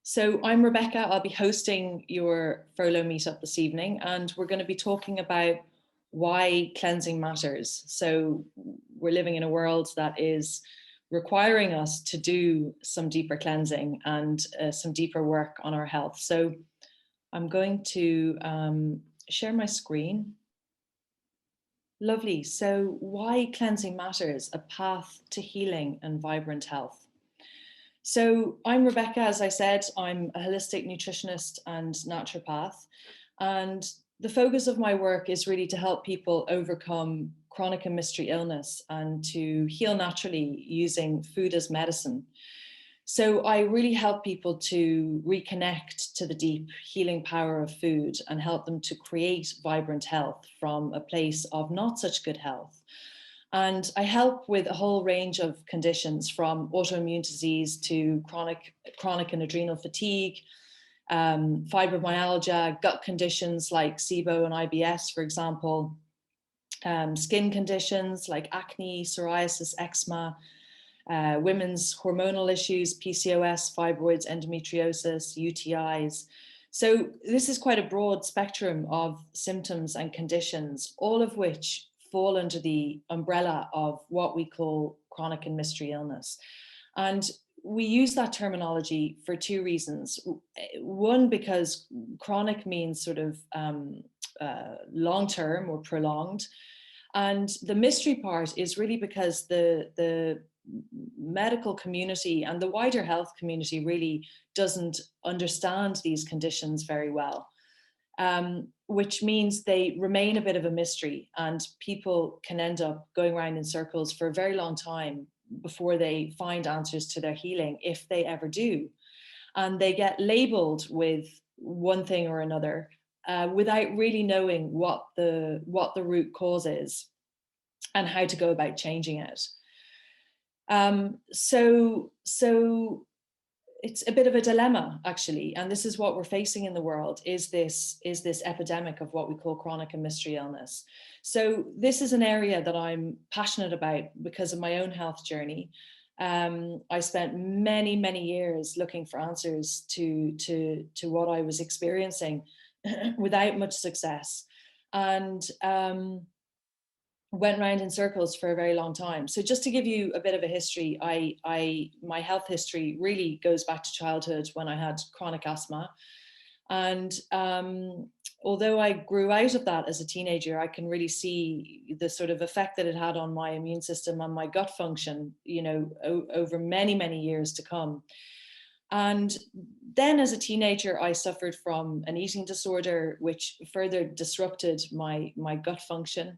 So I'm Rebecca. I'll be hosting your Furlough meetup this evening, and we're going to be talking about why cleansing matters. So we're living in a world that is requiring us to do some deeper cleansing and some deeper work on our health. So I'm going to share my screen. Lovely. So why cleansing matters, a path to healing and vibrant health. So I'm Rebecca, as I said, I'm a holistic nutritionist and naturopath. And the focus of my work is really to help people overcome chronic and mystery illness and to heal naturally using food as medicine. So I really help people to reconnect to the deep healing power of food and help them to create vibrant health from a place of not such good health. And I help with a whole range of conditions from autoimmune disease to chronic and adrenal fatigue, fibromyalgia, gut conditions like SIBO and IBS, for example, skin conditions like acne, psoriasis, eczema, women's hormonal issues, PCOS, fibroids, endometriosis, UTIs. So this is quite a broad spectrum of symptoms and conditions, all of which fall under the umbrella of what we call chronic and mystery illness. And we use that terminology for two reasons. One, because chronic means sort of long-term or prolonged. And the mystery part is really because the medical community and the wider health community really doesn't understand these conditions very well. Which means they remain a bit of a mystery, and people can end up going around in circles for a very long time before they find answers to their healing, if they ever do. And they get labeled with one thing or another without really knowing what the root cause is and how to go about changing it. So it's a bit of a dilemma, actually, and this is what we're facing in the world, is this epidemic of what we call chronic and mystery illness. So this is an area that I'm passionate about because of my own health journey. I spent many years looking for answers to what I was experiencing without much success, and went round in circles for a very long time. So just to give you a bit of a history, my health history really goes back to childhood when I had chronic asthma. And although I grew out of that as a teenager, I can really see the sort of effect that it had on my immune system and my gut function, over many years to come. And then as a teenager, I suffered from an eating disorder, which further disrupted my gut function.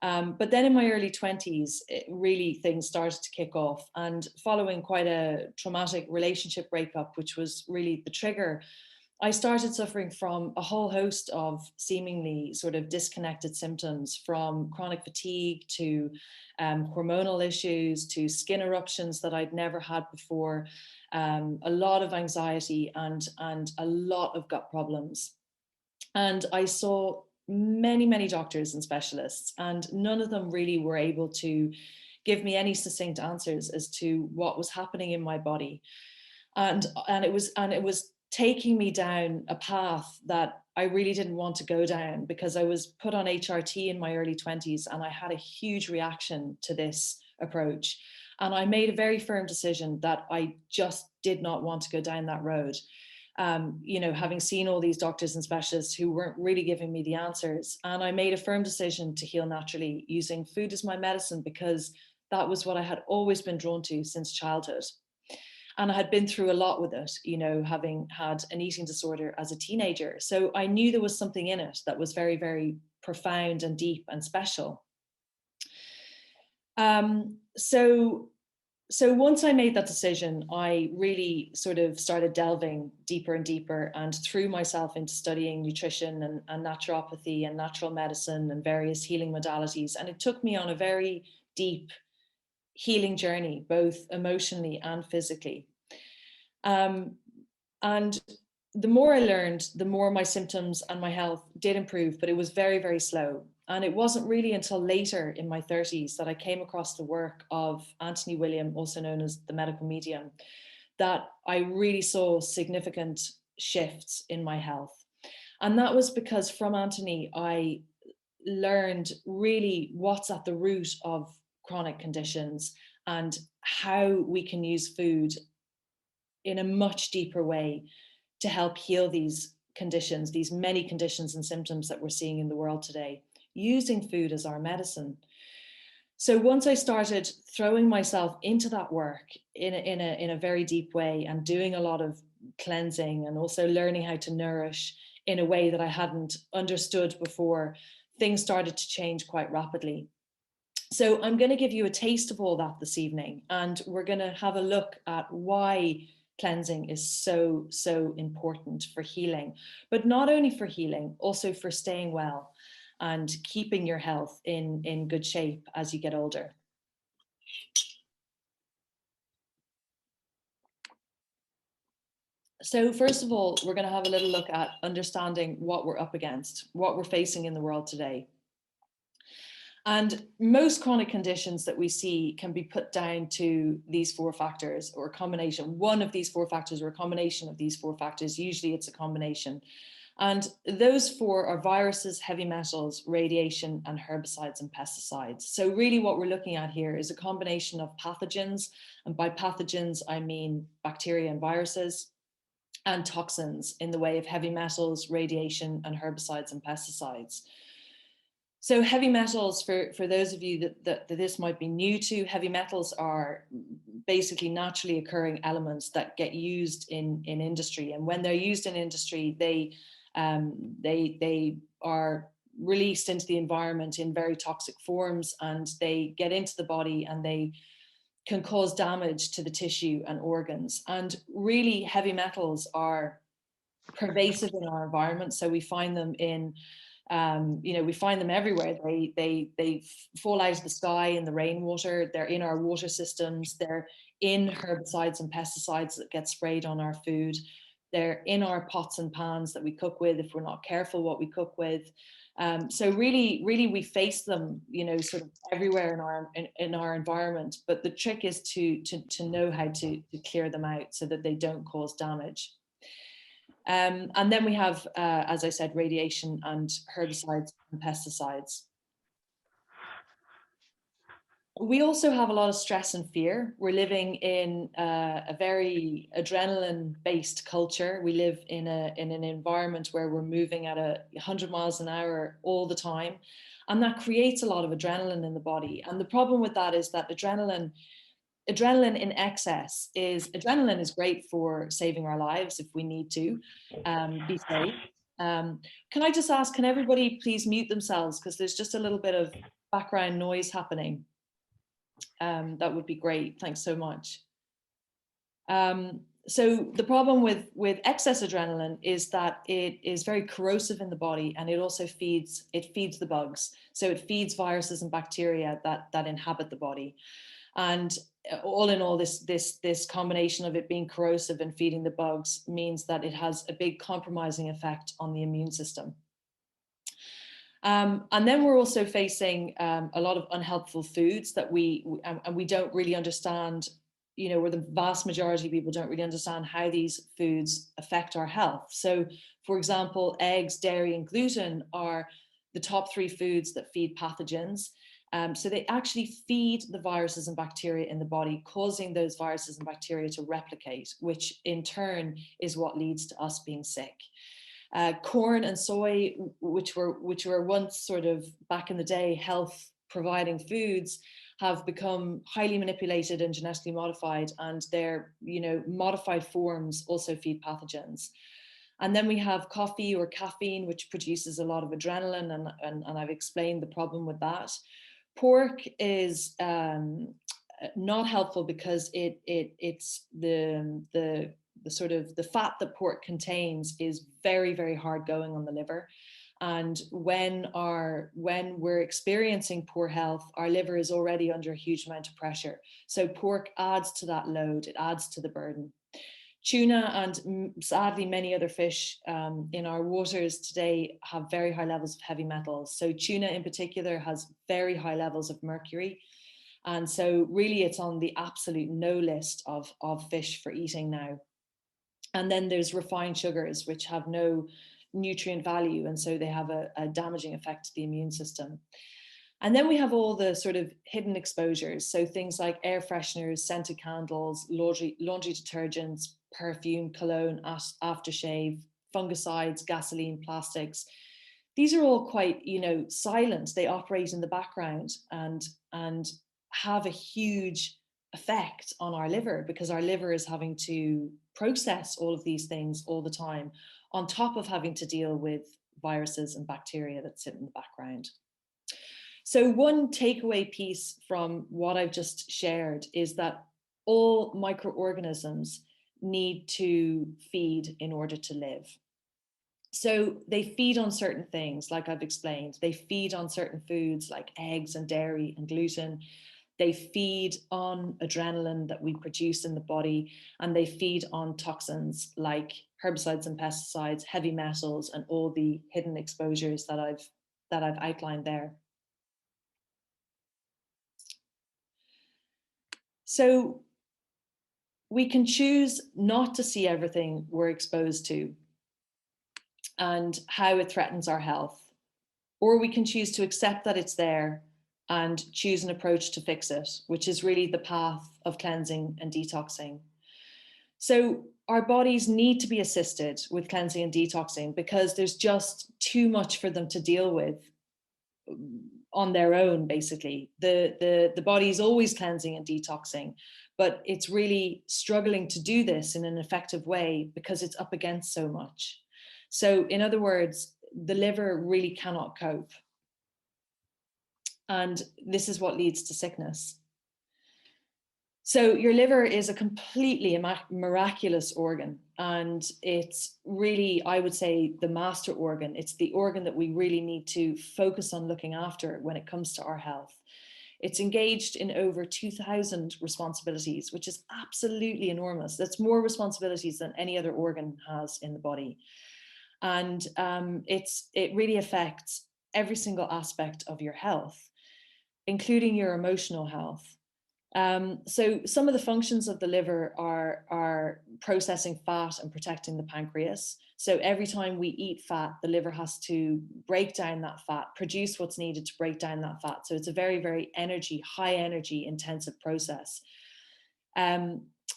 But then in my early 20s, really things started to kick off. And following quite a traumatic relationship breakup, which was really the trigger, I started suffering from a whole host of seemingly sort of disconnected symptoms, from chronic fatigue to hormonal issues to skin eruptions that I'd never had before, a lot of anxiety and a lot of gut problems. And I saw many doctors and specialists, and none of them really were able to give me any succinct answers as to what was happening in my body. And it was taking me down a path that I really didn't want to go down, because I was put on HRT in my early 20s and I had a huge reaction to this approach. And I made a very firm decision that I just did not want to go down that road. Having seen all these doctors and specialists who weren't really giving me the answers. And I made a firm decision to heal naturally using food as my medicine, because that was what I had always been drawn to since childhood. And I had been through a lot with it, having had an eating disorder as a teenager. So I knew there was something in it that was very profound and deep and special. So once I made that decision, I really sort of started delving deeper and deeper, and threw myself into studying nutrition and naturopathy and natural medicine and various healing modalities. And it took me on a very deep healing journey, both emotionally and physically. And the more I learned, the more my symptoms and my health did improve, but it was very slow. And it wasn't really until later in my 30s that I came across the work of Anthony William, also known as the medical medium, that I really saw significant shifts in my health. And that was because from Anthony, I learned really what's at the root of chronic conditions and how we can use food in a much deeper way to help heal these conditions, these many conditions and symptoms that we're seeing in the world today, using food as our medicine. So once I started throwing myself into that work in a very deep way and doing a lot of cleansing and also learning how to nourish in a way that I hadn't understood before, things started to change quite rapidly. So I'm going to give you a taste of all that this evening, and we're going to have a look at why cleansing is so, so important for healing, but not only for healing, also for staying well and keeping your health in good shape as you get older. So first of all, we're going to have a little look at understanding what we're up against, what we're facing in the world today. And most chronic conditions that we see can be put down to these four factors, or a combination, one of these four factors or a combination of these four factors. Usually it's a combination. And those four are viruses, heavy metals, radiation, and herbicides and pesticides. So really what we're looking at here is a combination of pathogens. And by pathogens, I mean bacteria and viruses, and toxins in the way of heavy metals, radiation, and herbicides and pesticides. So heavy metals, for those of you that this might be new to, heavy metals are basically naturally occurring elements that get used in industry. And when they're used in industry, they are released into the environment in very toxic forms, and they get into the body and they can cause damage to the tissue and organs. And really heavy metals are pervasive in our environment. So we find them in we find them everywhere. They fall out of the sky in the rainwater. They're in our water systems. They're in herbicides and pesticides that get sprayed on our food. They're in our pots and pans that we cook with if we're not careful what we cook with. So really we face them, sort of everywhere in our environment. But the trick is to know how to clear them out so that they don't cause damage. And then we have, as I said, radiation and herbicides and pesticides. We also have a lot of stress and fear. We're living in a very adrenaline-based culture. We live in an environment where we're moving at 100 miles an hour all the time. And that creates a lot of adrenaline in the body. And the problem with that is that adrenaline in excess adrenaline is great for saving our lives if we need to be safe. Can I just ask, can everybody please mute themselves, because there's just a little bit of background noise happening. That would be great. Thanks so much. So the problem with excess adrenaline is that it is very corrosive in the body, and it also feeds the bugs. So it feeds viruses and bacteria that inhabit the body. And all in all, this combination of it being corrosive and feeding the bugs means that it has a big compromising effect on the immune system. And then we're also facing a lot of unhelpful foods that we don't really understand, where the vast majority of people don't really understand how these foods affect our health. So, for example, eggs, dairy, and gluten are the top 3 foods that feed pathogens. So they actually feed the viruses and bacteria in the body, causing those viruses and bacteria to replicate, which in turn is what leads to us being sick. Corn and soy, which were once sort of back in the day health providing foods, have become highly manipulated and genetically modified, and their modified forms also feed pathogens. And then we have coffee or caffeine, which produces a lot of adrenaline, and I've explained the problem with that. Pork is not helpful because it's the sort of the fat that pork contains is very, very hard going on the liver. And when we're experiencing poor health, our liver is already under a huge amount of pressure. So pork adds to that load, it adds to the burden. Tuna and sadly many other fish in our waters today have very high levels of heavy metals. So tuna in particular has very high levels of mercury. And so really it's on the absolute no list of fish for eating now. And then there's refined sugars, which have no nutrient value. And so they have a damaging effect to the immune system. And then we have all the sort of hidden exposures. So things like air fresheners, scented candles, laundry detergents, perfume, cologne, aftershave, fungicides, gasoline, plastics. These are all quite, silent. They operate in the background and have a huge effect on our liver, because our liver is having to process all of these things all the time, on top of having to deal with viruses and bacteria that sit in the background. So one takeaway piece from what I've just shared is that all microorganisms need to feed in order to live. So they feed on certain things, like I've explained. They feed on certain foods like eggs and dairy and gluten. They feed on adrenaline that we produce in the body, and they feed on toxins like herbicides and pesticides, heavy metals, and all the hidden exposures that I've outlined there. So we can choose not to see everything we're exposed to and how it threatens our health, or we can choose to accept that it's there and choose an approach to fix it, which is really the path of cleansing and detoxing. So our bodies need to be assisted with cleansing and detoxing because there's just too much for them to deal with on their own. Basically, the body is always cleansing and detoxing, but it's really struggling to do this in an effective way because it's up against so much. So in other words, the liver really cannot cope, and this is what leads to sickness. So your liver is a completely miraculous organ, and it's really, I would say, the master organ. It's the organ that we really need to focus on looking after when it comes to our health. It's engaged in over 2,000 responsibilities, which is absolutely enormous. That's more responsibilities than any other organ has in the body. And it really affects every single aspect of your health, including your emotional health. So some of the functions of the liver are processing fat and protecting the pancreas. So every time we eat fat, the liver has to break down that fat, produce what's needed to break down that fat. So it's a very, very high energy intensive process.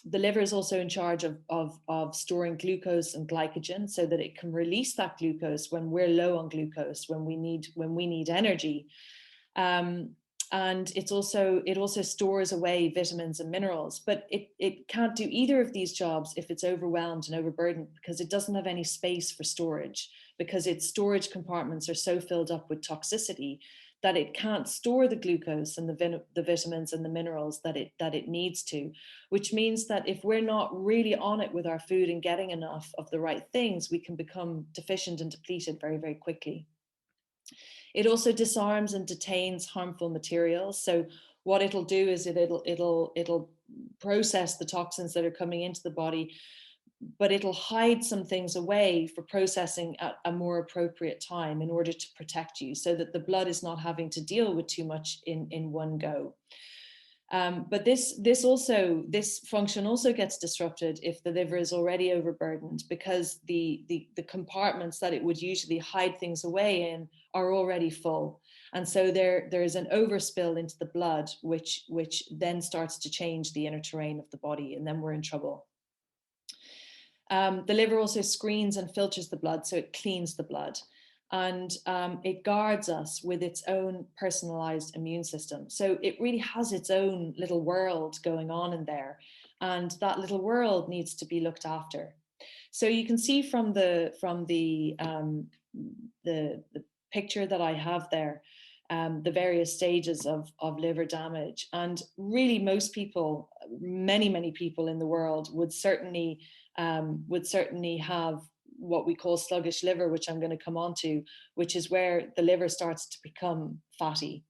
The liver is also in charge of storing glucose and glycogen so that it can release that glucose when we're low on glucose, when we need energy. And it also stores away vitamins and minerals, but it can't do either of these jobs if it's overwhelmed and overburdened, because it doesn't have any space for storage, because its storage compartments are so filled up with toxicity that it can't store the glucose and the vitamins and the minerals that it needs to, which means that if we're not really on it with our food and getting enough of the right things, we can become deficient and depleted very, very quickly. It also disarms and detains harmful materials. So what it'll do is it'll process the toxins that are coming into the body, but it'll hide some things away for processing at a more appropriate time in order to protect you, so that the blood is not having to deal with too much in one go. But this function also gets disrupted if the liver is already overburdened, because the compartments that it would usually hide things away in are already full, and so there is an overspill into the blood, which then starts to change the inner terrain of the body, and then we're in trouble. The liver also screens and filters the blood, so it cleans the blood. And it guards us with its own personalized immune system. So it really has its own little world going on in there. And that little world needs to be looked after. So you can see from the picture that I have there, the various stages of liver damage. And really most people, many people in the world would certainly have what we call sluggish liver, which I'm going to come on to, which is where the liver starts to become fatty.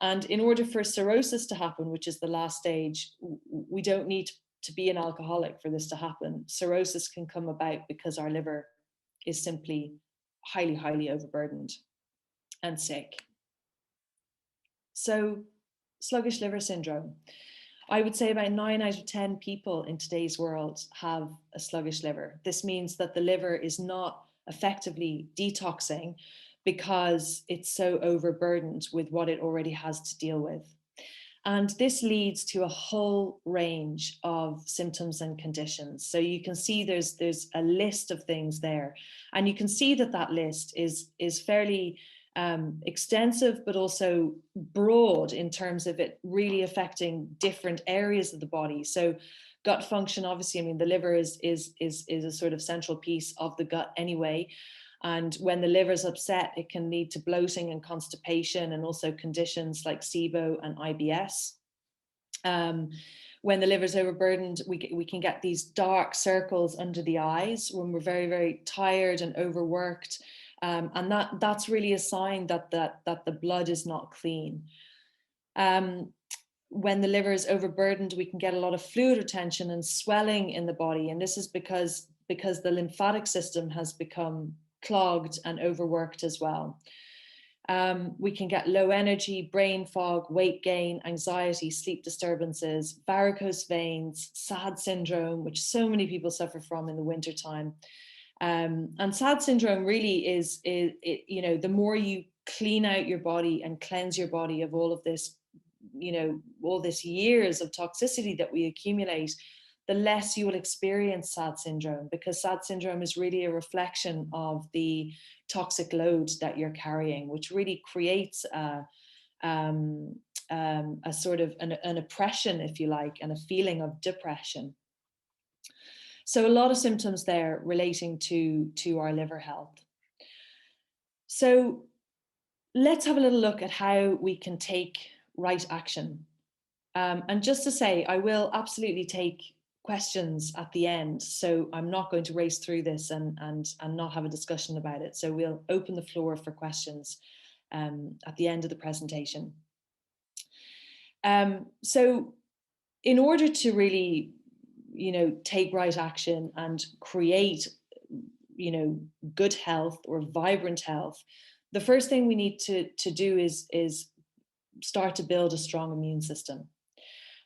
And in order for cirrhosis to happen, which is the last stage, we don't need to be an alcoholic for this to happen. Cirrhosis can come about because our liver is simply highly overburdened and sick. So sluggish liver syndrome. I would say about 9 out of 10 people in today's world have a sluggish liver. This means that the liver is not effectively detoxing because it's so overburdened with what it already has to deal with. And this leads to a whole range of symptoms and conditions. So you can see there's a list of things there. And you can see that that list is fairly extensive, but also broad in terms of it really affecting different areas of the body. So gut function, obviously, I mean, the liver is a sort of central piece of the gut anyway. And when the liver is upset, it can lead to bloating and constipation, and also conditions like SIBO and IBS. When the liver is overburdened, we can get these dark circles under the eyes when we're very, very tired and overworked. And that's really a sign that the blood is not clean. When the liver is overburdened, we can get a lot of fluid retention and swelling in the body. And this is because the lymphatic system has become clogged and overworked as well. We can get low energy, brain fog, weight gain, anxiety, sleep disturbances, varicose veins, SAD syndrome, which so many people suffer from in the wintertime. And SAD syndrome really is the more you clean out your body and cleanse your body of all of this, all this years of toxicity that we accumulate, the less you will experience SAD syndrome, because SAD syndrome is really a reflection of the toxic load that you're carrying, which really creates a sort of an oppression, if you like, and a feeling of depression. So a lot of symptoms there relating to our liver health. So let's have a little look at how we can take right action. And just to say, I will absolutely take questions at the end. So I'm not going to race through this and not have a discussion about it. So we'll open the floor for questions at the end of the presentation. So in order to really, take right action and create, good health or vibrant health, the first thing we need to do is start to build a strong immune system.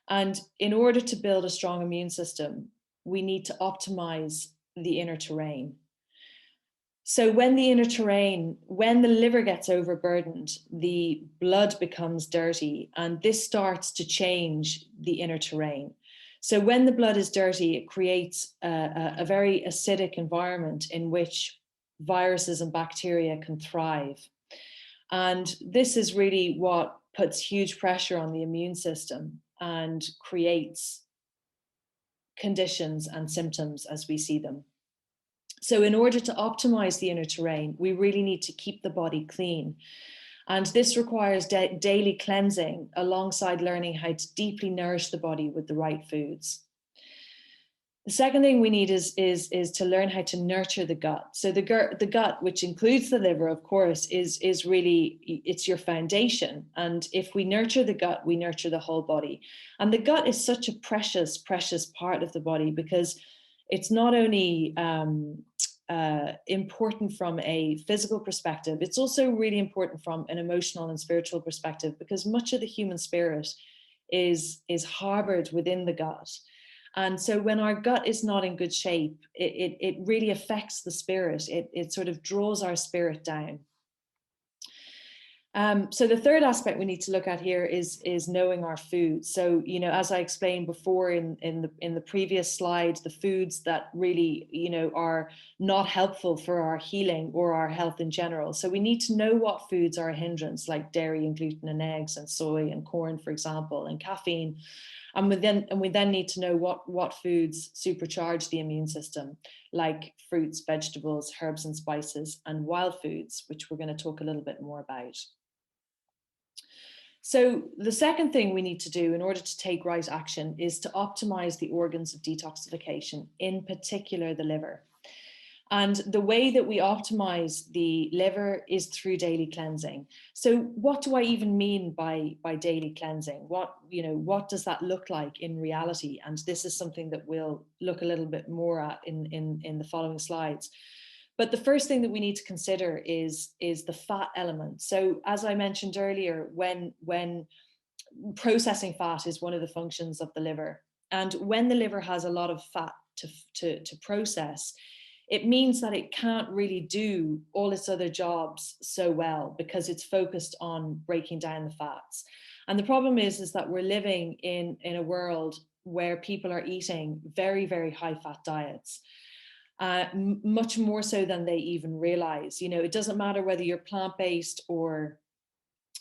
And in order to build a strong immune system, we need to optimize the inner terrain. So when the liver gets overburdened, the blood becomes dirty, and this starts to change the inner terrain. So when the blood is dirty, it creates a very acidic environment in which viruses and bacteria can thrive. And this is really what puts huge pressure on the immune system and creates conditions and symptoms as we see them. So in order to optimize the inner terrain, we really need to keep the body clean. And this requires daily cleansing alongside learning how to deeply nourish the body with the right foods. The second thing we need is to learn how to nurture the gut. So the gut, which includes the liver, of course, is really, it's your foundation. And if we nurture the gut, we nurture the whole body. And the gut is such a precious, precious part of the body, because it's not only important from a physical perspective, it's also really important from an emotional and spiritual perspective, because much of the human spirit is harbored within the gut. And so when our gut is not in good shape, it really affects the spirit. It sort of draws our spirit down. So the third aspect we need to look at here is knowing our food. So, as I explained before in the previous slide, the foods that really, are not helpful for our healing or our health in general. So we need to know what foods are a hindrance, like dairy and gluten and eggs and soy and corn, for example, and caffeine. And we then need to know what foods supercharge the immune system, like fruits, vegetables, herbs and spices, and wild foods, which we're going to talk a little bit more about. So the second thing we need to do in order to take right action is to optimize the organs of detoxification, in particular the liver. And the way that we optimize the liver is through daily cleansing. So what do I even mean by daily cleansing? What does that look like in reality? And this is something that we'll look a little bit more at in the following slides. But the first thing that we need to consider is the fat element. So as I mentioned earlier, when processing fat is one of the functions of the liver. And when the liver has a lot of fat to process, it means that it can't really do all its other jobs so well because it's focused on breaking down the fats. And the problem is that we're living in a world where people are eating very, very high fat diets. Much more so than they even realize. You know, it doesn't matter whether you're plant-based or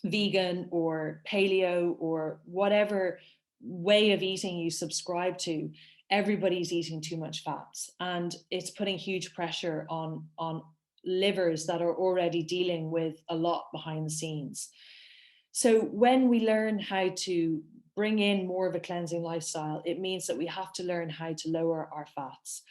vegan or paleo or whatever way of eating you subscribe to, everybody's eating too much fats, and it's putting huge pressure on livers that are already dealing with a lot behind the scenes. So when we learn how to bring in more of a cleansing lifestyle, it means that we have to learn how to lower our fats.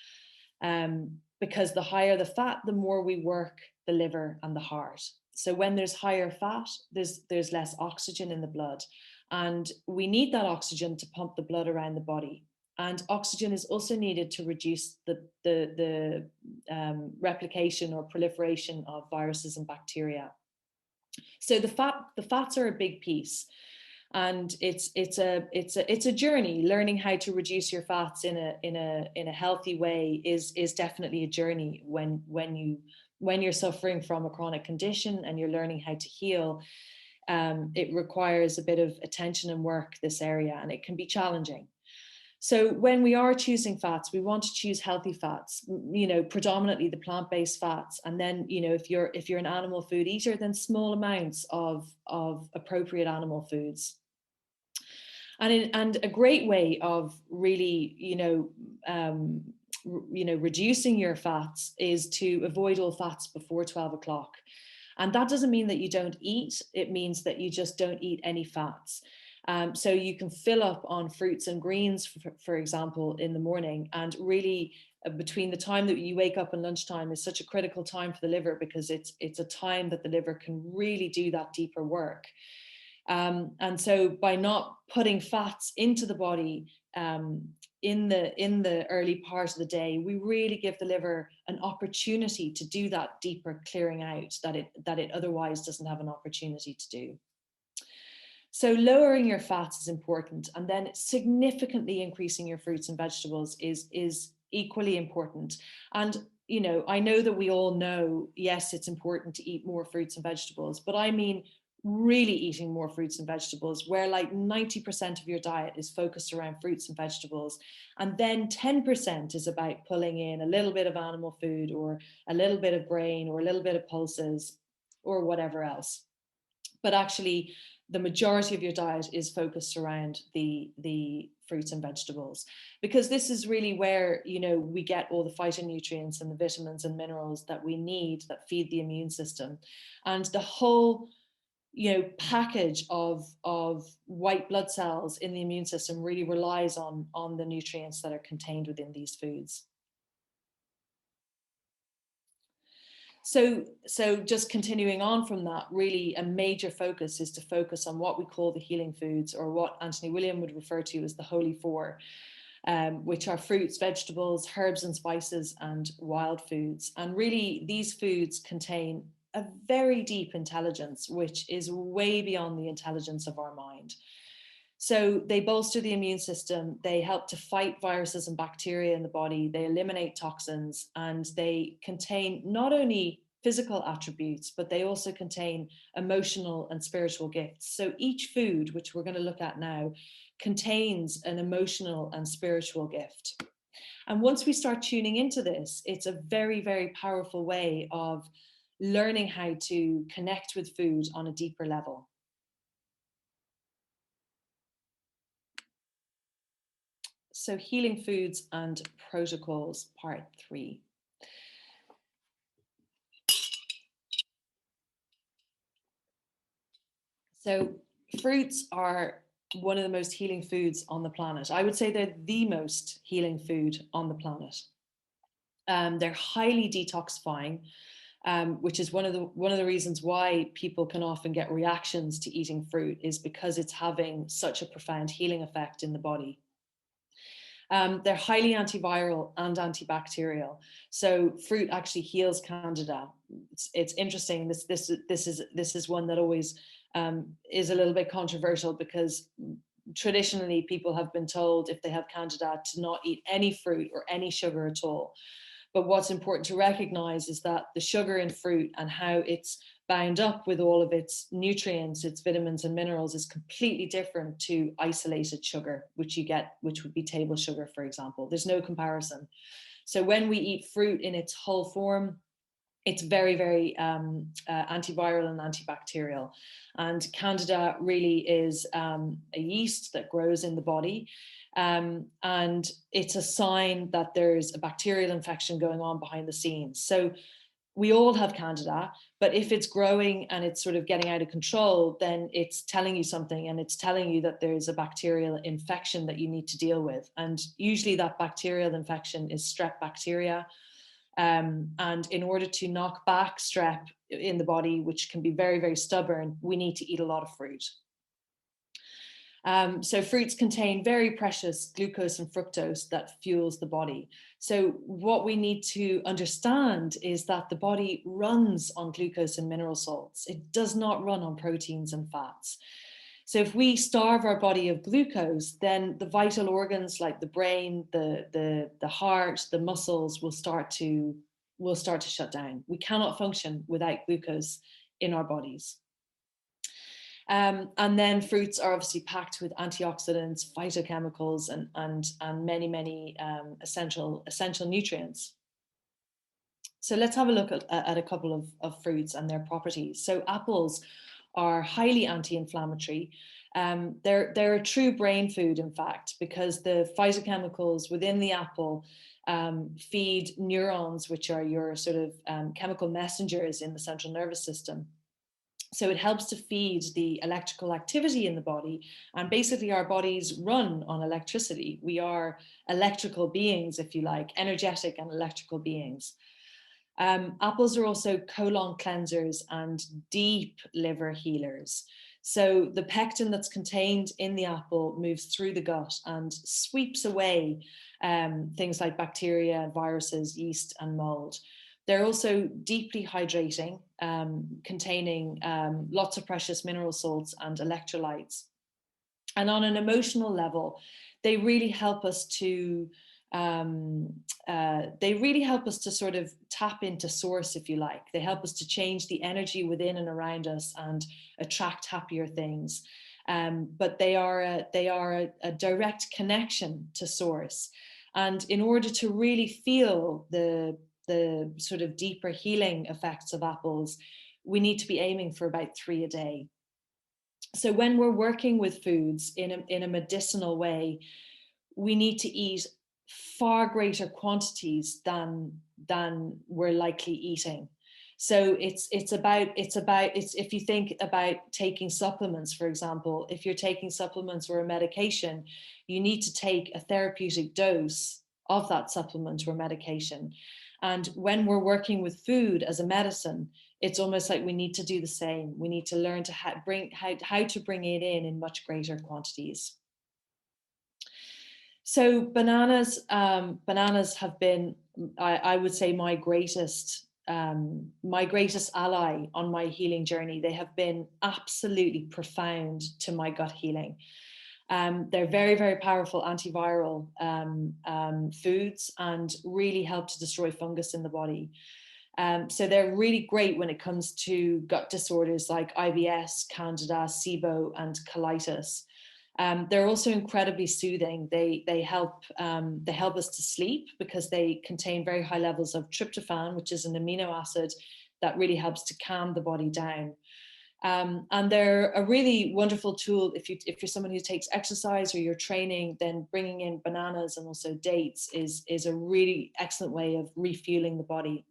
Because the higher the fat, the more we work the liver and the heart. So when there's higher fat, there's less oxygen in the blood. And we need that oxygen to pump the blood around the body. And oxygen is also needed to reduce the replication or proliferation of viruses and bacteria. So the fats are a big piece. And it's a journey. Learning how to reduce your fats in a healthy way is definitely a journey when you're suffering from a chronic condition and you're learning how to heal. It requires a bit of attention and work, this area, and it can be challenging. So when we are choosing fats, we want to choose healthy fats, you know, predominantly the plant-based fats. And then, you know, if you're an animal food eater, then small amounts of appropriate animal foods. And a great way of really, reducing your fats is to avoid all fats before 12 o'clock. And that doesn't mean that you don't eat. It means that you just don't eat any fats. So you can fill up on fruits and greens, for example, in the morning. And really, between the time that you wake up and lunchtime is such a critical time for the liver, because it's a time that the liver can really do that deeper work. And so by not putting fats into the body in the early part of the day, we really give the liver an opportunity to do that deeper clearing out that it otherwise doesn't have an opportunity to do. So lowering your fats is important, and then significantly increasing your fruits and vegetables is equally important. And you know, I know that we all know, yes, it's important to eat more fruits and vegetables, but I mean really eating more fruits and vegetables, where like 90% of your diet is focused around fruits and vegetables, and then 10% is about pulling in a little bit of animal food or a little bit of grain or a little bit of pulses or whatever else. But actually the majority of your diet is focused around the fruits and vegetables, because this is really where, you know, we get all the phytonutrients and the vitamins and minerals that we need that feed the immune system. And the whole, you know, package of white blood cells in the immune system really relies on the nutrients that are contained within these foods. So just continuing on from that, really a major focus is to focus on what we call the healing foods, or what Anthony William would refer to as the Holy Four, which are fruits, vegetables, herbs and spices, and wild foods. And really these foods contain a very deep intelligence, which is way beyond the intelligence of our mind. So they bolster the immune system, they help to fight viruses and bacteria in the body, they eliminate toxins, and they contain not only physical attributes, but they also contain emotional and spiritual gifts. So each food, which we're going to look at now, contains an emotional and spiritual gift. And once we start tuning into this, it's a very, very powerful way of learning how to connect with food on a deeper level. So healing foods and protocols, part 3. So fruits are one of the most healing foods on the planet. I would say they're the most healing food on the planet. They're highly detoxifying, which is one of the reasons why people can often get reactions to eating fruit, is because it's having such a profound healing effect in the body. They're highly antiviral and antibacterial. So fruit actually heals candida. It's interesting. This is one that always is a little bit controversial, because traditionally people have been told, if they have candida, to not eat any fruit or any sugar at all. But what's important to recognize is that the sugar in fruit and how it's bound up with all of its nutrients, its vitamins and minerals, is completely different to isolated sugar, which you get, which would be table sugar, for example. There's no comparison. So when we eat fruit in its whole form, it's very, very antiviral and antibacterial. And candida really is a yeast that grows in the body. And it's a sign that there's a bacterial infection going on behind the scenes. So we all have candida, but if it's growing and it's sort of getting out of control, then it's telling you something, and it's telling you that there's a bacterial infection that you need to deal with. And usually that bacterial infection is strep bacteria. And in order to knock back strep in the body, which can be very, very stubborn, we need to eat a lot of fruit. So fruits contain very precious glucose and fructose that fuels the body. So what we need to understand is that the body runs on glucose and mineral salts. It does not run on proteins and fats. So if we starve our body of glucose, then the vital organs like the brain, the heart, the muscles will start to shut down. We cannot function without glucose in our bodies. And then fruits are obviously packed with antioxidants, phytochemicals, and many essential nutrients. So let's have a look at a couple of fruits and their properties. So apples are highly anti-inflammatory. They're a true brain food, in fact, because the phytochemicals within the apple feed neurons, which are your sort of chemical messengers in the central nervous system. So it helps to feed the electrical activity in the body. And basically our bodies run on electricity. We are electrical beings, if you like, energetic and electrical beings. Apples are also colon cleansers and deep liver healers. So the pectin that's contained in the apple moves through the gut and sweeps away things like bacteria, viruses, yeast, and mold. They're also deeply hydrating, containing lots of precious mineral salts and electrolytes. And on an emotional level, they really help us to sort of tap into source, if you like. They help us to change the energy within and around us and attract happier things. But they are a direct connection to source. And in order to really feel the sort of deeper healing effects of apples, we need to be aiming for about 3 a day. So when we're working with foods in a medicinal way, we need to eat far greater quantities than we're likely eating. So it's if you think about taking supplements, for example, if you're taking supplements or a medication, you need to take a therapeutic dose of that supplement or medication. And when we're working with food as a medicine, it's almost like we need to do the same. We need to learn to how to bring it in much greater quantities. So bananas have been, I would say, my greatest ally on my healing journey. They have been absolutely profound to my gut healing. They're very, very powerful antiviral foods and really help to destroy fungus in the body. So they're really great when it comes to gut disorders like IBS, Candida, SIBO, and colitis. They're also incredibly soothing. They help us to sleep because they contain very high levels of tryptophan, which is an amino acid that really helps to calm the body down. And they're a really wonderful tool if you're someone who takes exercise or you're training. Then bringing in bananas and also dates is a really excellent way of refueling the body.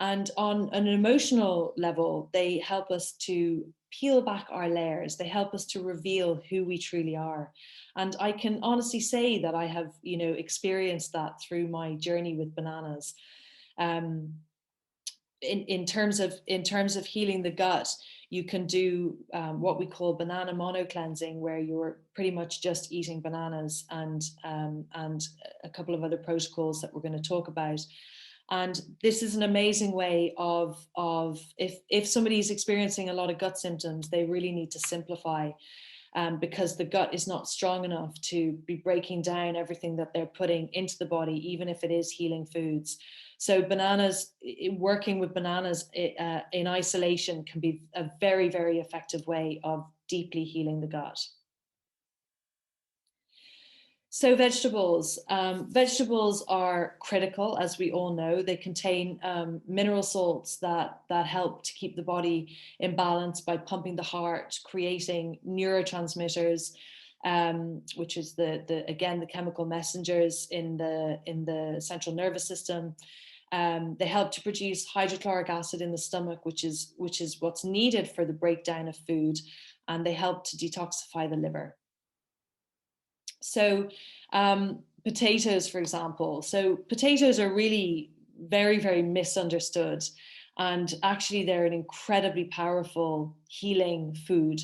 And on an emotional level, they help us to peel back our layers. They help us to reveal who we truly are. And I can honestly say that I have, experienced that through my journey with bananas. In terms of healing the gut, you can do what we call banana mono cleansing, where you're pretty much just eating bananas and a couple of other protocols that we're going to talk about. And this is an amazing way of if somebody is experiencing a lot of gut symptoms, they really need to simplify, because the gut is not strong enough to be breaking down everything that they're putting into the body, even if it is healing foods. So bananas, working with bananas in isolation can be a very, very effective way of deeply healing the gut. So vegetables, vegetables are critical, as we all know. They contain mineral salts that help to keep the body in balance by pumping the heart, creating neurotransmitters, which is again the chemical messengers in the central nervous system. They help to produce hydrochloric acid in the stomach, which is what's needed for the breakdown of food, and they help to detoxify the liver. So potatoes, for example. So potatoes are really very, very misunderstood. And actually, they're an incredibly powerful healing food.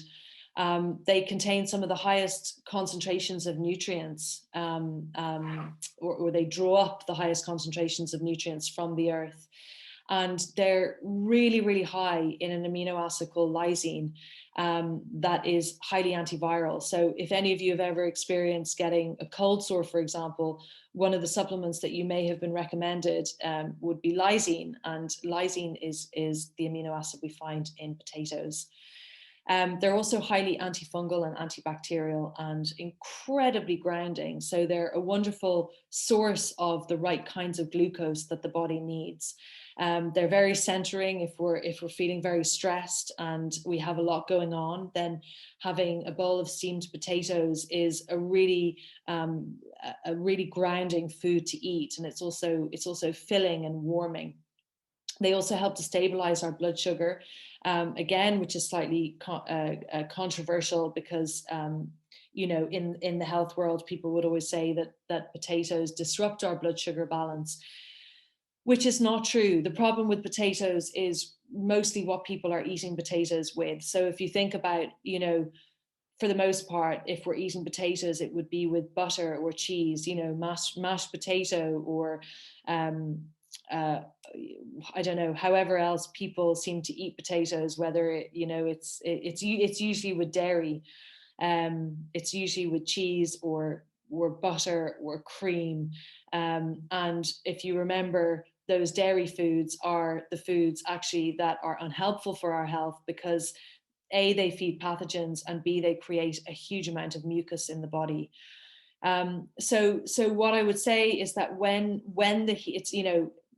They contain some of the highest concentrations of nutrients, or they draw up the highest concentrations of nutrients from the earth. And they're really, really high in an amino acid called lysine, that is highly antiviral. So if any of you have ever experienced getting a cold sore, for example, one of the supplements that you may have been recommended would be lysine, and lysine is the amino acid we find in potatoes. They're also highly antifungal and antibacterial and incredibly grounding. So they're a wonderful source of the right kinds of glucose that the body needs. They're very centering. If we're feeling very stressed and we have a lot going on, then having a bowl of steamed potatoes is a really grounding food to eat, and it's also filling and warming. They also help to stabilize our blood sugar, again, which is slightly controversial because, in the health world, people would always say that potatoes disrupt our blood sugar balance, which is not true. The problem with potatoes is mostly what people are eating potatoes with. So if you think about, for the most part, if we're eating potatoes, it would be with butter or cheese, mashed potato, or I don't know, however else people seem to eat potatoes, whether it's usually with dairy, it's usually with cheese or butter or cream, and if you remember, those dairy foods are the foods actually that are unhelpful for our health, because A, they feed pathogens, and B, they create a huge amount of mucus in the body. So what I would say is that when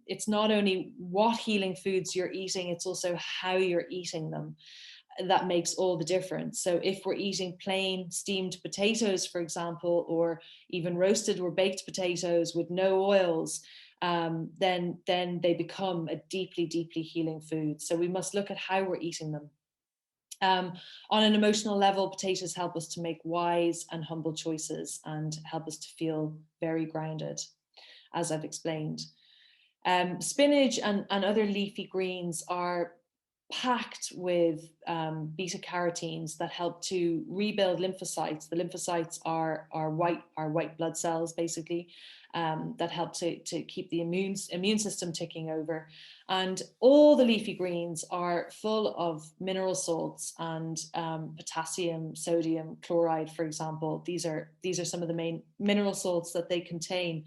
it's not only what healing foods you're eating, it's also how you're eating them that makes all the difference. So if we're eating plain steamed potatoes, for example, or even roasted or baked potatoes with no oils, then they become a deeply, deeply healing food. So we must look at how we're eating them. On an emotional level, potatoes help us to make wise and humble choices and help us to feel very grounded, as I've explained. Spinach and other leafy greens are packed with beta carotenes that help to rebuild lymphocytes. The lymphocytes are white blood cells, basically, that help to keep the immune system ticking over. And all the leafy greens are full of mineral salts and potassium, sodium, chloride, for example. These are some of the main mineral salts that they contain.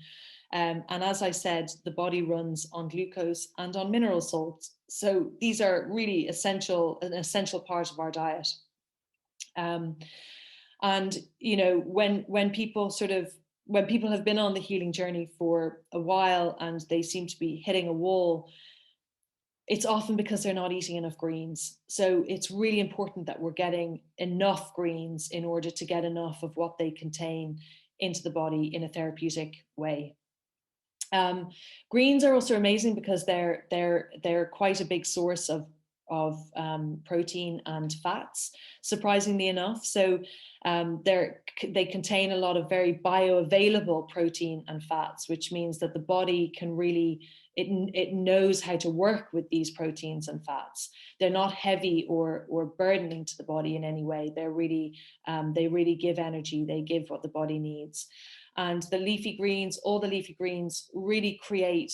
And as I said, the body runs on glucose and on mineral salts. So these are really an essential part of our diet. And when people have been on the healing journey for a while and they seem to be hitting a wall, it's often because they're not eating enough greens. So it's really important that we're getting enough greens in order to get enough of what they contain into the body in a therapeutic way. Greens are also amazing because they're quite a big source of protein and fats, surprisingly enough. So they contain a lot of very bioavailable protein and fats, which means that the body can really it knows how to work with these proteins and fats. They're not heavy or burdening to the body in any way. They're really they really give energy. They give what the body needs. And all the leafy greens really create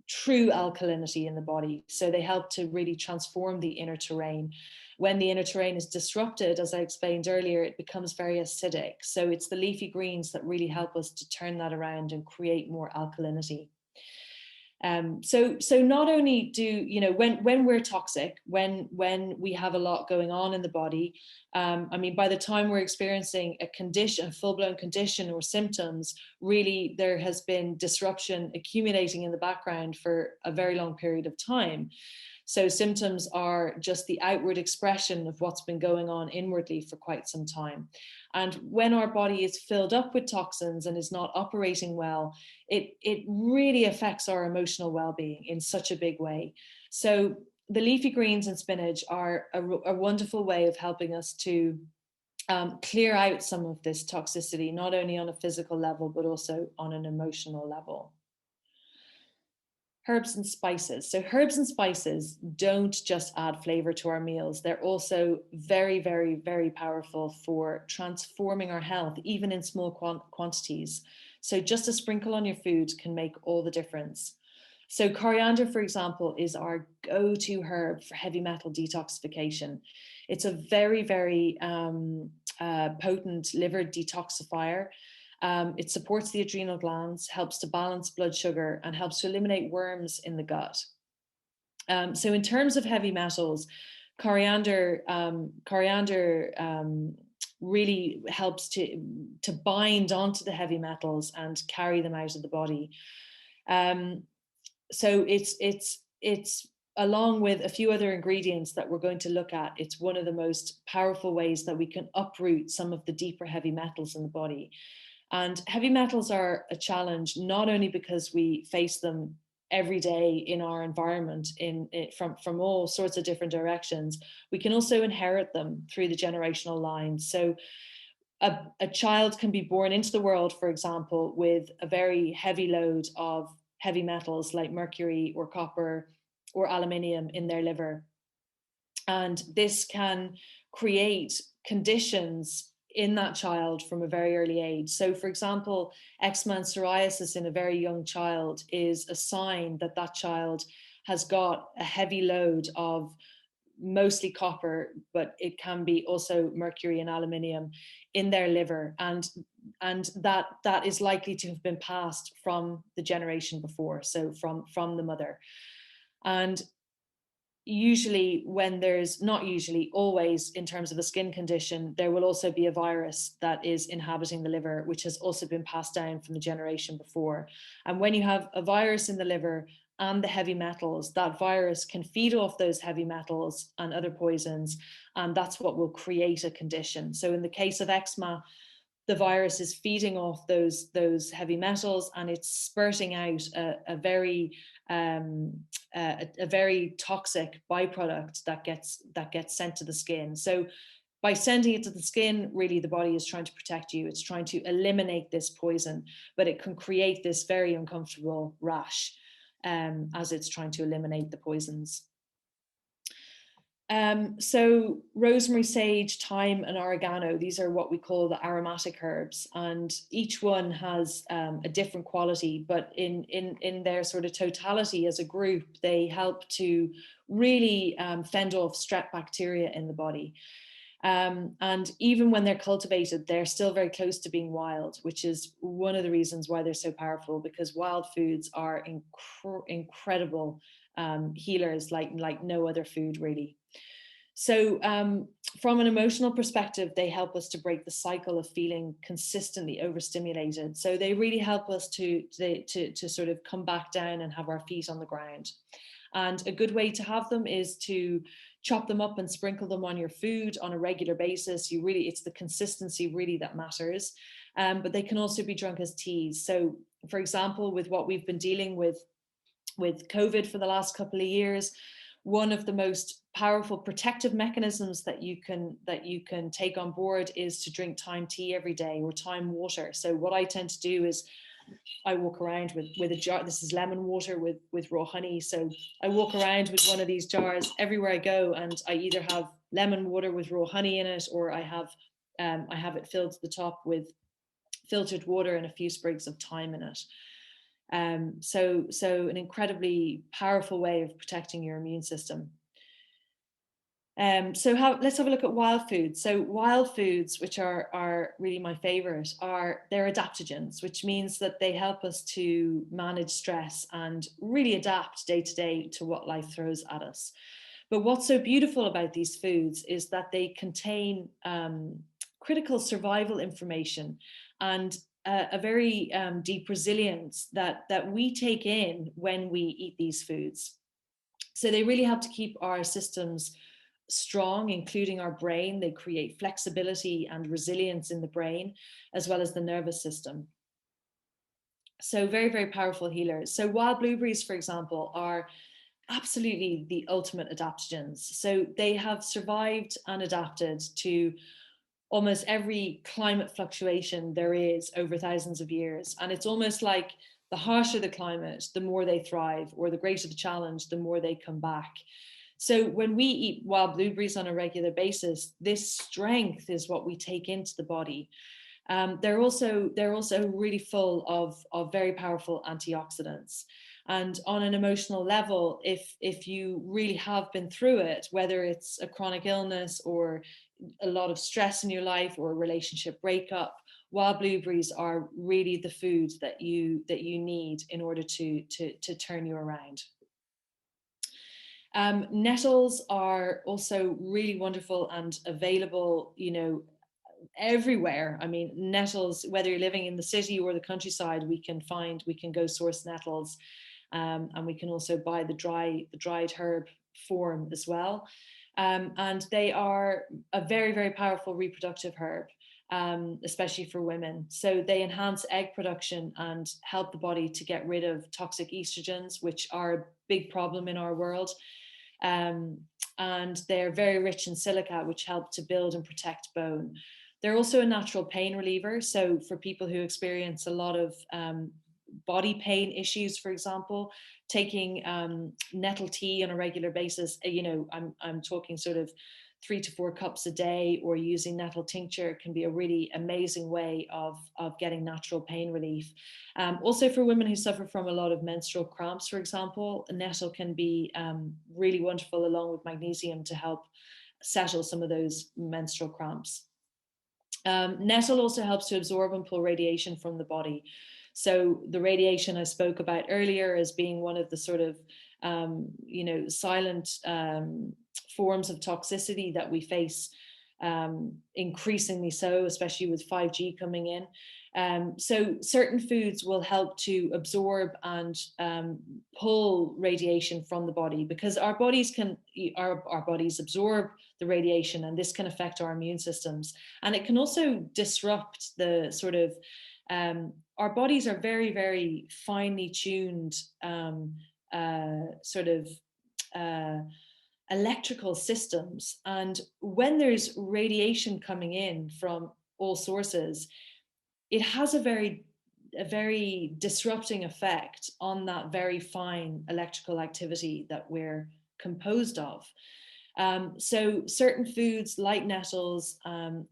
true alkalinity in the body. So they help to really transform the inner terrain. When the inner terrain is disrupted, as I explained earlier, it becomes very acidic. So it's the leafy greens that really help us to turn that around and create more alkalinity. So not only do, you know, when we're toxic, when we have a lot going on in the body, I mean, by the time we're experiencing a condition, a full-blown condition or symptoms, really there has been disruption accumulating in the background for a very long period of time. So symptoms are just the outward expression of what's been going on inwardly for quite some time. And when our body is filled up with toxins and is not operating well, it really affects our emotional well-being in such a big way. So the leafy greens and spinach are a wonderful way of helping us to clear out some of this toxicity, not only on a physical level, but also on an emotional level. Herbs and spices. So herbs and spices don't just add flavor to our meals. They're also very, very, very powerful for transforming our health, even in small quantities. So just a sprinkle on your food can make all the difference. So coriander, for example, is our go-to herb for heavy metal detoxification. It's a very, very potent liver detoxifier. It supports the adrenal glands, helps to balance blood sugar, and helps to eliminate worms in the gut. So in terms of heavy metals, coriander really helps to bind onto the heavy metals and carry them out of the body. So it's along with a few other ingredients that we're going to look at, it's one of the most powerful ways that we can uproot some of the deeper heavy metals in the body. And heavy metals are a challenge, not only because we face them every day in our environment from all sorts of different directions, we can also inherit them through the generational line. So a child can be born into the world, for example, with a very heavy load of heavy metals like mercury or copper or aluminium in their liver. And this can create conditions in that child from a very early age. So for example, eczema and psoriasis in a very young child is a sign that that child has got a heavy load of mostly copper, but it can be also mercury and aluminium in their liver. And that is likely to have been passed from the generation before, so from the mother. And usually when there's, not usually, always in terms of a skin condition, there will also be a virus that is inhabiting the liver, which has also been passed down from the generation before. And when you have a virus in the liver and the heavy metals, that virus can feed off those heavy metals and other poisons, and that's what will create a condition. So in the case of eczema, the virus is feeding off those heavy metals, and it's spurting out a very toxic byproduct that gets sent to the skin. So by sending it to the skin, really the body is trying to protect you. It's trying to eliminate this poison, but it can create this very uncomfortable rash as it's trying to eliminate the poisons. So rosemary, sage, thyme, and oregano, these are what we call the aromatic herbs, and each one has a different quality, but in their sort of totality as a group, they help to really fend off strep bacteria in the body. And even when they're cultivated, they're still very close to being wild, which is one of the reasons why they're so powerful, because wild foods are incredible healers like no other food really. So from an emotional perspective, they help us to break the cycle of feeling consistently overstimulated. So they really help us to sort of come back down and have our feet on the ground. And a good way to have them is to chop them up and sprinkle them on your food on a regular basis. It's the consistency really that matters. But they can also be drunk as teas. So for example, with what we've been dealing with COVID for the last couple of years, one of the most powerful protective mechanisms that you can take on board is to drink thyme tea every day, or thyme water. So what I tend to do is I walk around with a jar. This is lemon water with raw honey. So I walk around with one of these jars everywhere I go, and I either have lemon water with raw honey in it, or I have it filled to the top with filtered water and a few sprigs of thyme in it. So an incredibly powerful way of protecting your immune system. Let's have a look at wild foods. So wild foods, which are really my favorite, they're adaptogens, which means that they help us to manage stress and really adapt day to day to what life throws at us. But what's so beautiful about these foods is that they contain critical survival information and a very deep resilience that we take in when we eat these foods. So they really help to keep our systems strong, including our brain. They create flexibility and resilience in the brain, as well as the nervous system. So very, very powerful healers. So wild blueberries, for example, are absolutely the ultimate adaptogens. So they have survived and adapted to almost every climate fluctuation there is over thousands of years. And it's almost like the harsher the climate, the more they thrive, or the greater the challenge, the more they come back. So when we eat wild blueberries on a regular basis, this strength is what we take into the body. They're also really full of very powerful antioxidants. And on an emotional level, if you really have been through it, whether it's a chronic illness or a lot of stress in your life or a relationship breakup, wild blueberries are really the food that you need in order to turn you around. Nettles are also really wonderful and available, everywhere. I mean, nettles, whether you're living in the city or the countryside, we can go source nettles, and we can also buy the dried herb form as well. And they are a very, very powerful reproductive herb, especially for women. So they enhance egg production and help the body to get rid of toxic estrogens, which are a big problem in our world. Um, and they're very rich in silica, which help to build and protect bone. They're also a natural pain reliever. So for people who experience a lot of body pain issues, for example, taking nettle tea on a regular basis, I'm talking sort of 3 to 4 cups a day, or using nettle tincture can be a really amazing way of getting natural pain relief. Also for women who suffer from a lot of menstrual cramps, for example, nettle can be really wonderful, along with magnesium, to help settle some of those menstrual cramps. Nettle also helps to absorb and pull radiation from the body. So the radiation I spoke about earlier as being one of the sort of, silent forms of toxicity that we face, increasingly so, especially with 5G coming in. So certain foods will help to absorb and pull radiation from the body, because our bodies absorb the radiation, and this can affect our immune systems. And it can also disrupt the sort of, our bodies are very, very finely tuned sort of electrical systems. And when there's radiation coming in from all sources, it has a very disrupting effect on that very fine electrical activity that we're composed of. So certain foods like nettles,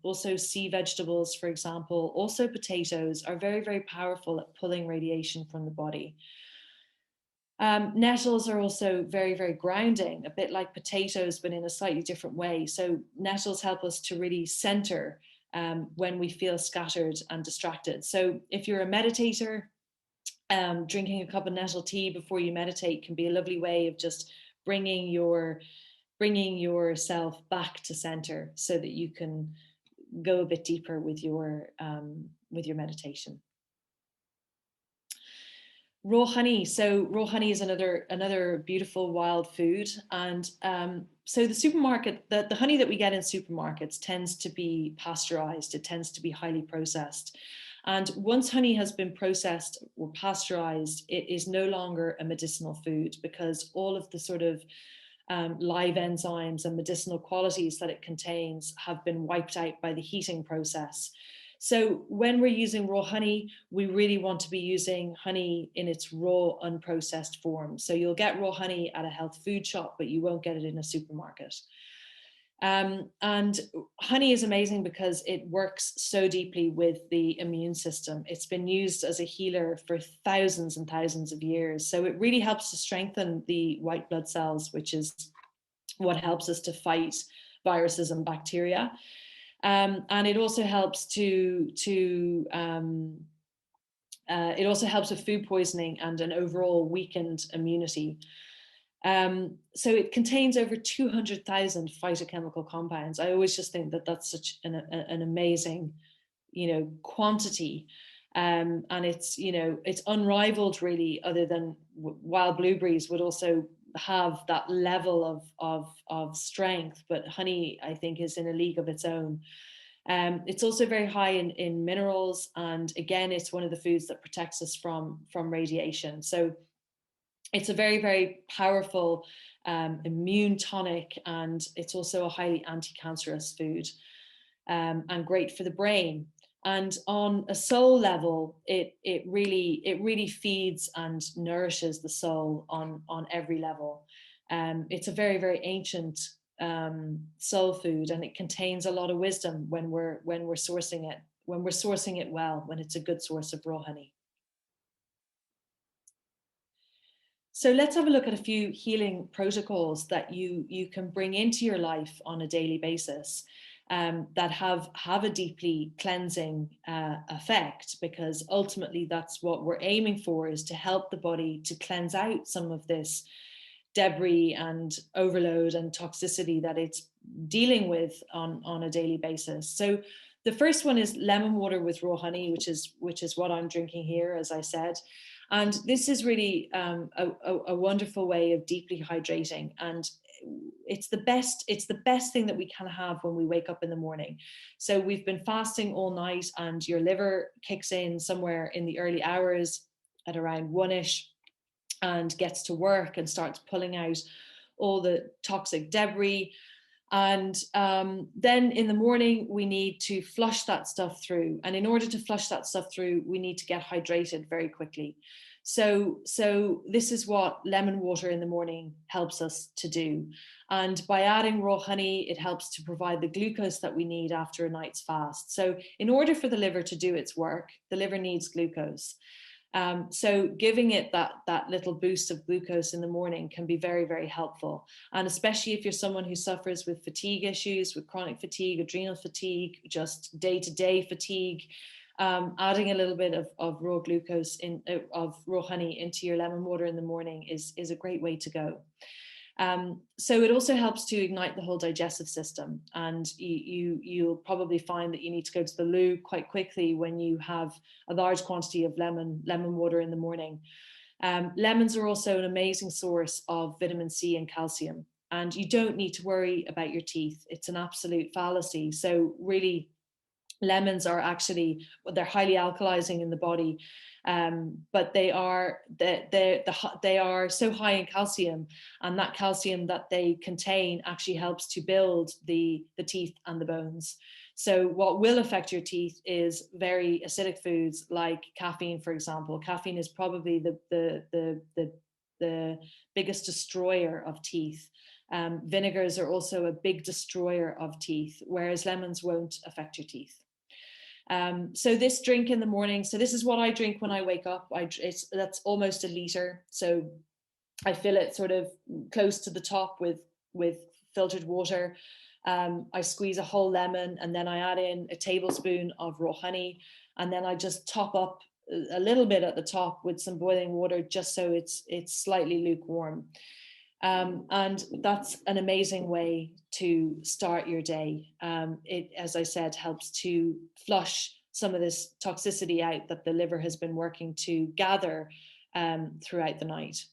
also sea vegetables, for example, also potatoes, are very, very powerful at pulling radiation from the body. Nettles are also very, very grounding, a bit like potatoes, but in a slightly different way. So nettles help us to really center when we feel scattered and distracted. So if you're a meditator, drinking a cup of nettle tea before you meditate can be a lovely way of just bringing yourself back to center, so that you can go a bit deeper with your meditation. Raw honey. So raw honey is another beautiful wild food. And so the honey that we get in supermarkets tends to be pasteurized. It tends to be highly processed. And once honey has been processed or pasteurized, it is no longer a medicinal food, because all of the sort of live enzymes and medicinal qualities that it contains have been wiped out by the heating process. So when we're using raw honey, we really want to be using honey in its raw, unprocessed form. So you'll get raw honey at a health food shop, but you won't get it in a supermarket. And honey is amazing because it works so deeply with the immune system. It's been used as a healer for thousands and thousands of years. So it really helps to strengthen the white blood cells, which is what helps us to fight viruses and bacteria. And it also helps it also helps with food poisoning and an overall weakened immunity. So it contains over 200,000 phytochemical compounds. I always just think that that's such an amazing, quantity. And it's unrivaled really, other than wild blueberries would also have that level of strength. But honey, I think, is in a league of its own. It's also very high in minerals. And again, it's one of the foods that protects us from radiation. So it's a very, very powerful immune tonic, and it's also a highly anti-cancerous food, and great for the brain. And on a soul level, it really feeds and nourishes the soul on every level. It's a very, very ancient soul food, and it contains a lot of wisdom when we're sourcing it, well, when it's a good source of raw honey. So let's have a look at a few healing protocols that you can bring into your life on a daily basis, that have a deeply cleansing effect, because ultimately that's what we're aiming for, is to help the body to cleanse out some of this debris and overload and toxicity that it's dealing with on a daily basis. So the first one is lemon water with raw honey, which is what I'm drinking here, as I said. And this is really a wonderful way of deeply hydrating. And it's the best thing that we can have when we wake up in the morning. So we've been fasting all night, and your liver kicks in somewhere in the early hours at around 1ish, and gets to work and starts pulling out all the toxic debris. And then in the morning, we need to flush that stuff through. And in order to flush that stuff through, we need to get hydrated very quickly. So this is what lemon water in the morning helps us to do. And by adding raw honey, it helps to provide the glucose that we need after a night's fast. So in order for the liver to do its work, the liver needs glucose. So giving it that little boost of glucose in the morning can be very, very helpful. And especially if you're someone who suffers with fatigue issues, with chronic fatigue, adrenal fatigue, just day-to-day fatigue, adding a little bit of raw glucose of raw honey into your lemon water in the morning is a great way to go. So it also helps to ignite the whole digestive system, and you'll probably find that you need to go to the loo quite quickly when you have a large quantity of lemon water in the morning. Lemons are also an amazing source of vitamin C and calcium, and you don't need to worry about your teeth. It's an absolute fallacy. So really, lemons are actually, they're highly alkalizing in the body, but they are so high in calcium, and that calcium that they contain actually helps to build the teeth and the bones. So what will affect your teeth is very acidic foods like caffeine, for example. Caffeine is probably the biggest destroyer of teeth. Vinegars are also a big destroyer of teeth, whereas lemons won't affect your teeth. So this drink in the morning, so this is what I drink when I wake up. That's almost a liter. So I fill it sort of close to the top with filtered water. I squeeze a whole lemon, and then I add in a tablespoon of raw honey, and then I just top up a little bit at the top with some boiling water, just so it's slightly lukewarm. And that's an amazing way to start your day. It, as I said, helps to flush some of this toxicity out that the liver has been working to gather throughout the night.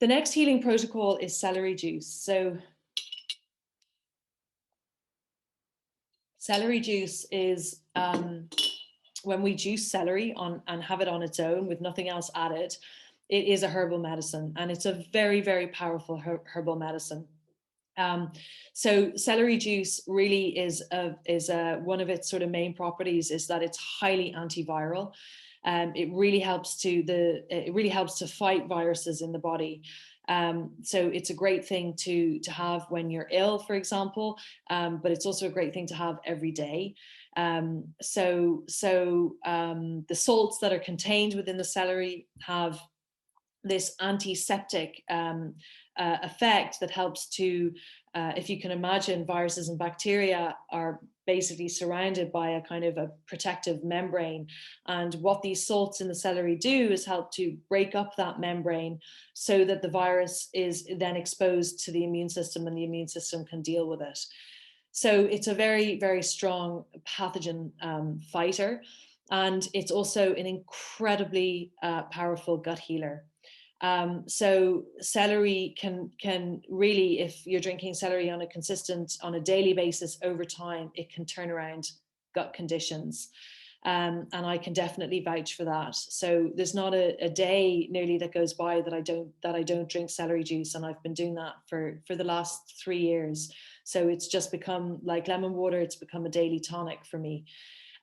The next healing protocol is celery juice. So celery juice is when we juice celery and have it on its own with nothing else added. It is a herbal medicine, and it's a very, very powerful herbal medicine. So celery juice really is one of its sort of main properties is that it's highly antiviral. It really helps to fight viruses in the body. So it's a great thing to have when you're ill, for example, but it's also a great thing to have every day. The salts that are contained within the celery have this antiseptic effect that helps to, if you can imagine, viruses and bacteria are basically surrounded by a kind of a protective membrane. And what these salts in the celery do is help to break up that membrane so that the virus is then exposed to the immune system and the immune system can deal with it. So it's a very, very strong pathogen fighter. And it's also an incredibly powerful gut healer. So celery can really, if you're drinking celery on a daily basis over time, it can turn around gut conditions. And I can definitely vouch for that. So there's not a day nearly that goes by that I don't drink celery juice, and I've been doing that for the last 3 years. So it's just become like lemon water. It's become a daily tonic for me.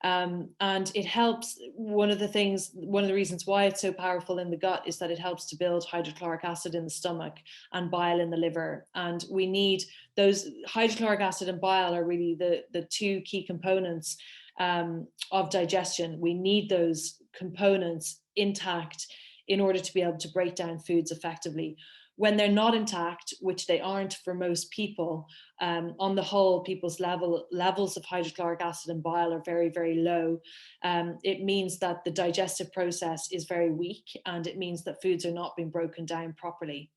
And it helps. One of the reasons why it's so powerful in the gut is that it helps to build hydrochloric acid in the stomach and bile in the liver. And we need those. Hydrochloric acid and bile are really the two key components of digestion. We need those components intact in order to be able to break down foods effectively. When they're not intact, which they aren't for most people, on the whole, people's levels of hydrochloric acid and bile are very, very low. It means that the digestive process is very weak, and it means that foods are not being broken down properly.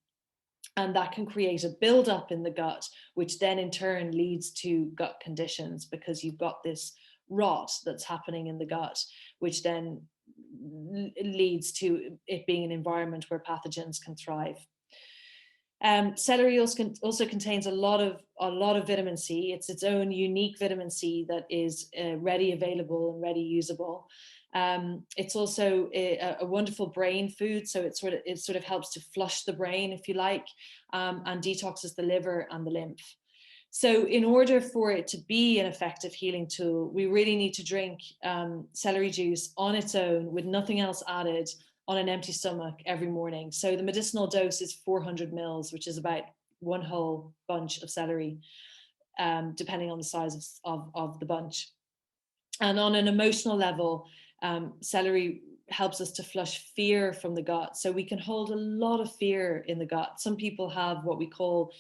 And that can create a buildup in the gut, which then in turn leads to gut conditions, because you've got this rot that's happening in the gut, which then leads to it being an environment where pathogens can thrive. Celery also contains a lot of vitamin C. It's its own unique vitamin C that is ready available and ready usable. It's also a wonderful brain food, so it sort of helps to flush the brain, if you like, and detoxes the liver and the lymph. So in order for it to be an effective healing tool, we really need to drink celery juice on its own with nothing else added on an empty stomach every morning. So the medicinal dose is 400 mils, which is about one whole bunch of celery, depending on the size of the bunch. And on an emotional level, celery helps us to flush fear from the gut. So we can hold a lot of fear in the gut. Some people have what we call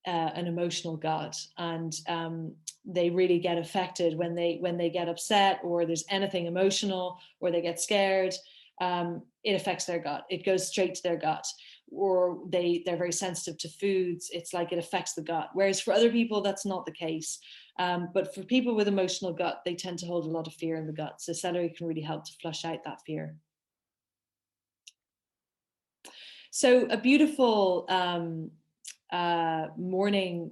an emotional gut, and they really get affected when they get upset, or there's anything emotional, or they get scared. It affects their gut. It goes straight to their gut. Or they're very sensitive to foods. It's like it affects the gut. Whereas for other people, that's not the case. But for people with emotional gut, they tend to hold a lot of fear in the gut. So celery can really help to flush out that fear. So a beautiful morning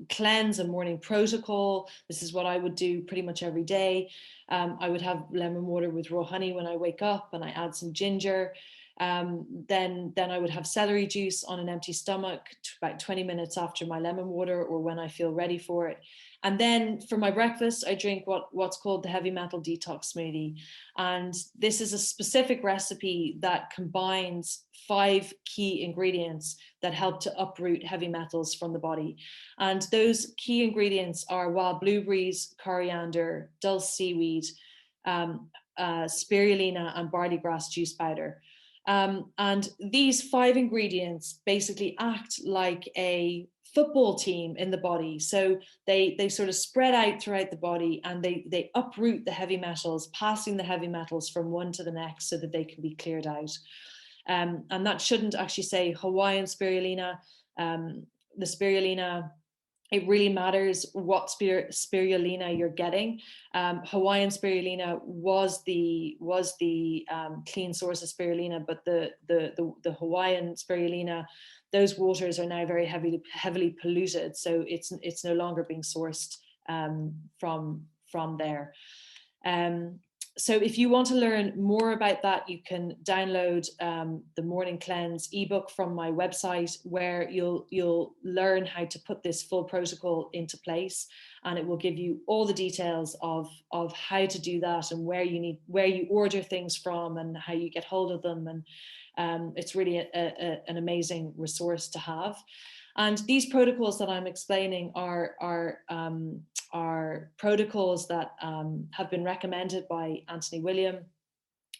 cleanse and morning protocol. This is what I would do pretty much every day. I would have lemon water with raw honey when I wake up, and I add some ginger. Then I would have celery juice on an empty stomach about 20 minutes after my lemon water, or when I feel ready for it. And then for my breakfast, I drink what's called the heavy metal detox smoothie. And this is a specific recipe that combines 5 key ingredients that help to uproot heavy metals from the body. And those key ingredients are wild blueberries, coriander, dulse seaweed, spirulina, and barley grass juice powder. And these 5 ingredients basically act like a football team in the body. So they sort of spread out throughout the body, and they uproot the heavy metals, passing the heavy metals from one to the next so that they can be cleared out. And that shouldn't actually say Hawaiian spirulina. The spirulina, it really matters what spirulina you're getting. Hawaiian spirulina was the clean source of spirulina, but the Hawaiian spirulina, those waters are now very heavily polluted, so it's no longer being sourced from there. So if you want to learn more about that, you can download the Morning Cleanse ebook from my website, where you'll learn how to put this full protocol into place, and it will give you all the details of how to do that, and where you order things from, and how you get hold of them. And it's really an amazing resource to have. And these protocols that I'm explaining are protocols that have been recommended by Anthony William,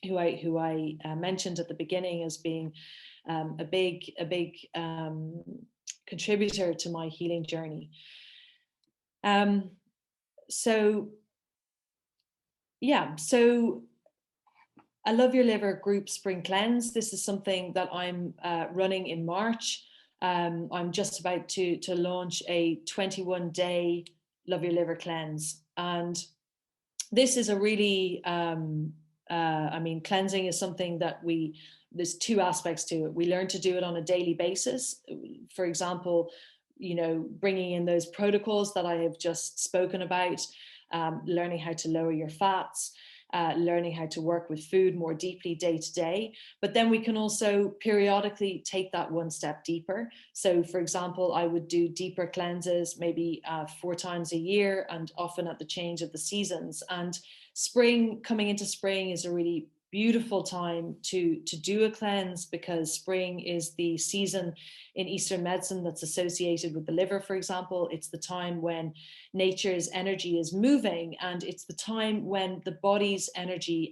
who I mentioned at the beginning as being a big contributor to my healing journey. So I Love Your Liver group spring cleanse. This is something that I'm running in March. I'm just about to launch a 21-day Love Your Liver cleanse. And this is a really, cleansing is something that there's two aspects to it. We learn to do it on a daily basis. For example, bringing in those protocols that I have just spoken about, learning how to lower your fats, learning how to work with food more deeply day to day. But then we can also periodically take that one step deeper. So for example, I would do deeper cleanses maybe 4 times a year, and often at the change of the seasons. And coming into spring is a really beautiful time to do a cleanse, because spring is the season in Eastern medicine that's associated with the liver, for example. It's the time when nature's energy is moving, and it's the time when the body's energy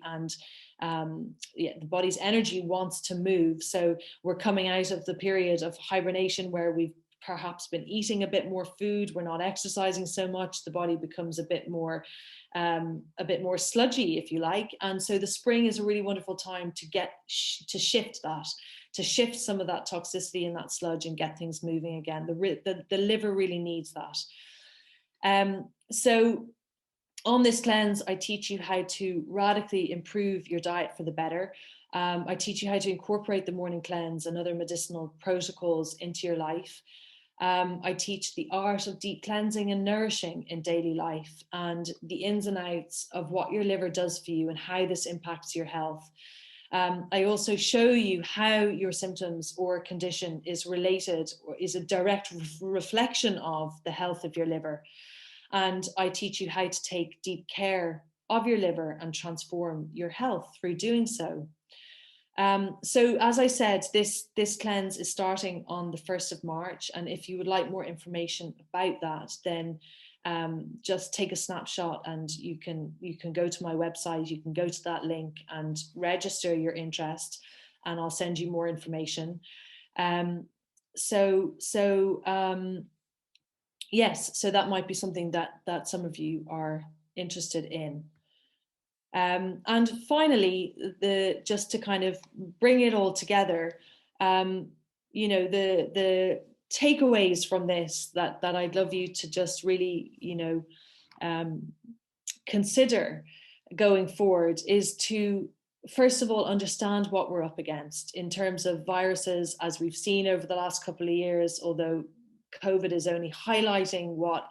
wants to move. So we're coming out of the period of hibernation, where we've perhaps been eating a bit more food, we're not exercising so much, the body becomes a bit more sludgy, if you like. And so the spring is a really wonderful time to shift some of that toxicity and that sludge, and get things moving again. The liver really needs that. So on this cleanse, I teach you how to radically improve your diet for the better. I teach you how to incorporate the morning cleanse and other medicinal protocols into your life. I teach the art of deep cleansing and nourishing in daily life, and the ins and outs of what your liver does for you and how this impacts your health. I also show you how your symptoms or condition is related, or is a direct reflection of the health of your liver. And I teach you how to take deep care of your liver and transform your health through doing so. So as I said, this cleanse is starting on the 1st of March. And if you would like more information about that, then just take a snapshot, and you can go to my website, you can go to that link and register your interest, and I'll send you more information. Yes, so that might be something that some of you are interested in. And finally, just to kind of bring it all together, the takeaways from this that I'd love you to just really, consider going forward is to, first of all, understand what we're up against in terms of viruses, as we've seen over the last couple of years, although COVID is only highlighting what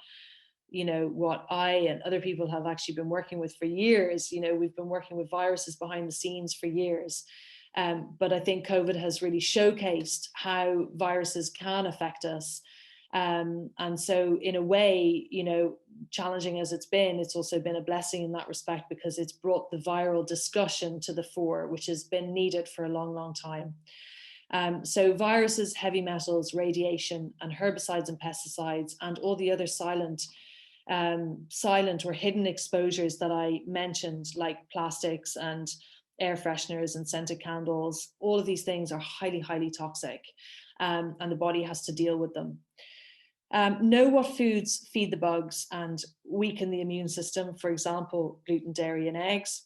I and other people have actually been working with for years. We've been working with viruses behind the scenes for years. But I think COVID has really showcased how viruses can affect us. And so in a way, challenging as it's also been a blessing in that respect, because it's brought the viral discussion to the fore, which has been needed for a long, long time. So viruses, heavy metals, radiation, and herbicides and pesticides, and all the other silent or hidden exposures that I mentioned, like plastics and air fresheners and scented candles, all of these things are highly, highly toxic, and the body has to deal with them. Know what foods feed the bugs and weaken the immune system, for example, gluten, dairy, and eggs.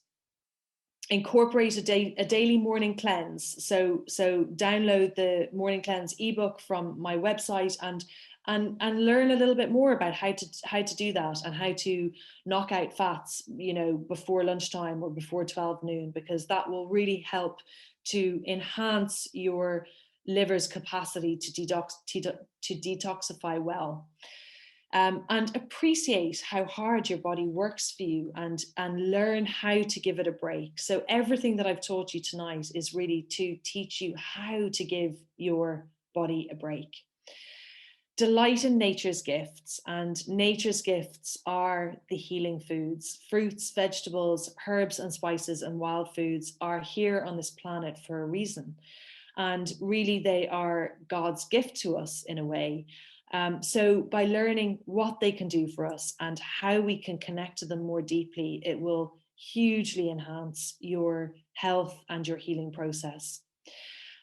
Incorporate a daily morning cleanse. So download the morning cleanse ebook from my website, and learn a little bit more about how to do that, and how to knock out fats, before lunchtime or before 12 noon, because that will really help to enhance your liver's capacity to detoxify well. and appreciate how hard your body works for you, and learn how to give it a break. So everything that I've taught you tonight is really to teach you how to give your body a break. Delight in nature's gifts, and nature's gifts are the healing foods. Fruits, vegetables, herbs and spices and wild foods are here on this planet for a reason. And really, they are God's gift to us in a way. So by learning what they can do for us and how we can connect to them more deeply, it will hugely enhance your health and your healing process.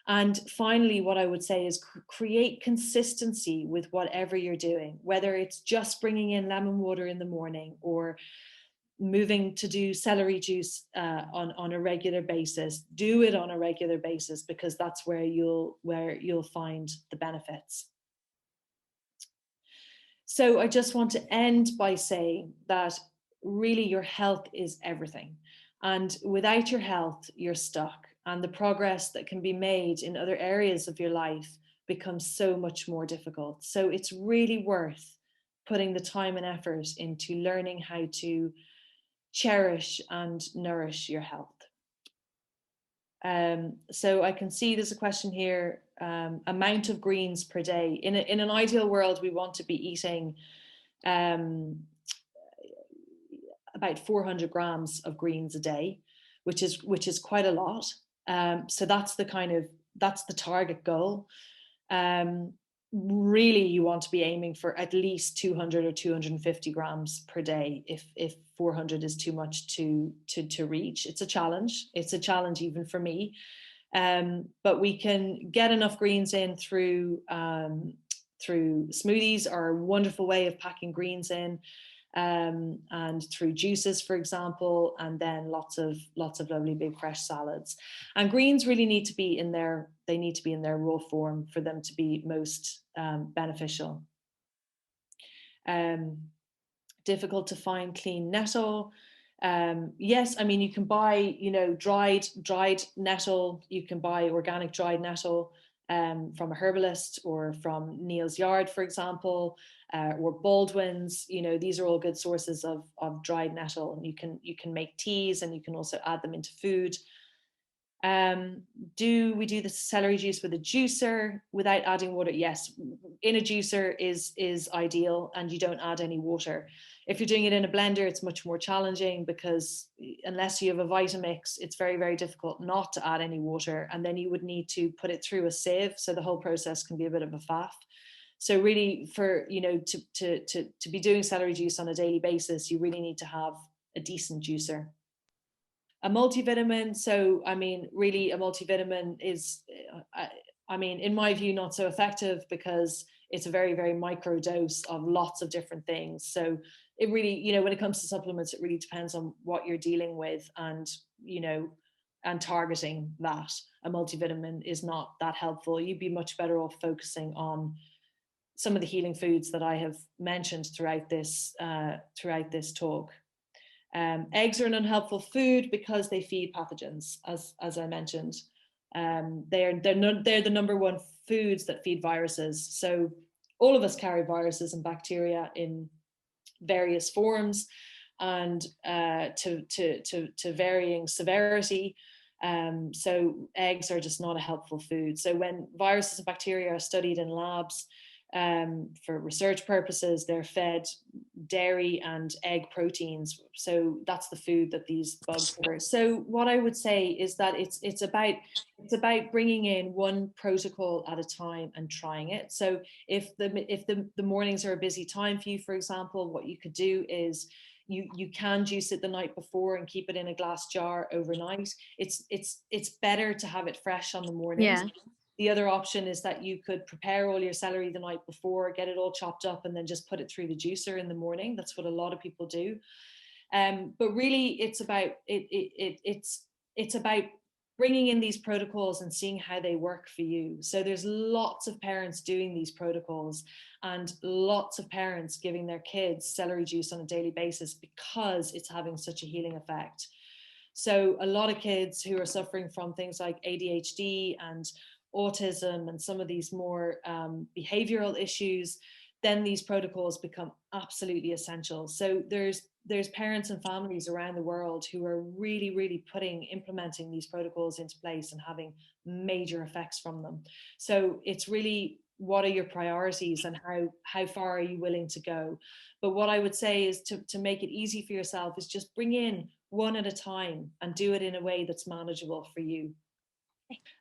And finally, what I would say is create consistency with whatever you're doing, whether it's just bringing in lemon water in the morning or moving to do celery juice on a regular basis. Do it on a regular basis, because that's where you'll find the benefits. So I just want to end by saying that really your health is everything. And without your health, you're stuck. And the progress that can be made in other areas of your life becomes so much more difficult. So it's really worth putting the time and effort into learning how to cherish and nourish your health. So I can see there's a question here, amount of greens per day. In an ideal world, we want to be eating about 400 grams of greens a day, which is quite a lot. So that's the target goal. Really, you want to be aiming for at least 200 or 250 grams per day. If 400 is too much to reach, it's a challenge. It's a challenge even for me. But we can get enough greens in through smoothies are a wonderful way of packing greens in, and through juices, for example, and then lots of lovely big fresh salads. And greens really need to be in their raw form for them to be most beneficial. Difficult to find clean nettle. Yes, I mean, you can buy, dried nettle. You can buy organic dried nettle from a herbalist or from Neil's Yard, for example, or Baldwin's. These are all good sources of dried nettle, and you can make teas, and you can also add them into food. Do we do the celery juice with a juicer without adding water? Yes, in a juicer is ideal, and you don't add any water. If you're doing it in a blender, it's much more challenging, because unless you have a Vitamix, it's very, very difficult not to add any water. And then you would need to put it through a sieve. So the whole process can be a bit of a faff. So really, for, to be doing celery juice on a daily basis, you really need to have a decent juicer. A multivitamin. So, I mean, really a multivitamin is, in my view, not so effective, because it's a very, very micro dose of lots of different things. So it really, when it comes to supplements, it really depends on what you're dealing with, and, and targeting that. A multivitamin is not that helpful. You'd be much better off focusing on some of the healing foods that I have mentioned throughout this talk. Eggs are an unhelpful food because they feed pathogens, as I mentioned. They're the number one foods that feed viruses. So all of us carry viruses and bacteria in various forms, and to varying severity. So eggs are just not a helpful food. So when viruses and bacteria are studied in labs, for research purposes, they're fed dairy and egg proteins. So that's the food that these bugs are. So what I would say is that it's about bringing in one protocol at a time and trying it. So if the mornings are a busy time for you, for example, what you could do is you can juice it the night before and keep it in a glass jar overnight. It's better to have it fresh on the mornings. Yeah. The other option is that you could prepare all your celery the night before, get it all chopped up, and then just put it through the juicer in the morning. That's what a lot of people do. But really, it's about bringing in these protocols and seeing how they work for you. So there's lots of parents doing these protocols, and lots of parents giving their kids celery juice on a daily basis because it's having such a healing effect. So a lot of kids who are suffering from things like ADHD and autism and some of these more behavioral issues, then these protocols become absolutely essential. So there's parents and families around the world who are really implementing these protocols into place and having major effects from them. So it's really, what are your priorities and how far are you willing to go? But what I would say is to make it easy for yourself is just bring in one at a time and do it in a way that's manageable for you.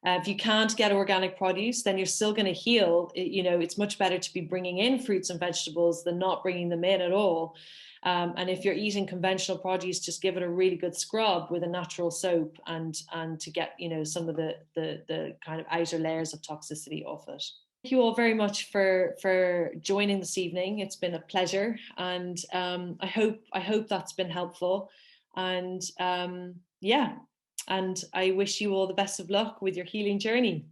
If you can't get organic produce, then you're still going to heal. It's much better to be bringing in fruits and vegetables than not bringing them in at all. And if you're eating conventional produce, just give it a really good scrub with a natural soap and to get, some of the kind of outer layers of toxicity off it. Thank you all very much for joining this evening. It's been a pleasure, and I hope that's been helpful. And yeah, and I wish you all the best of luck with your healing journey.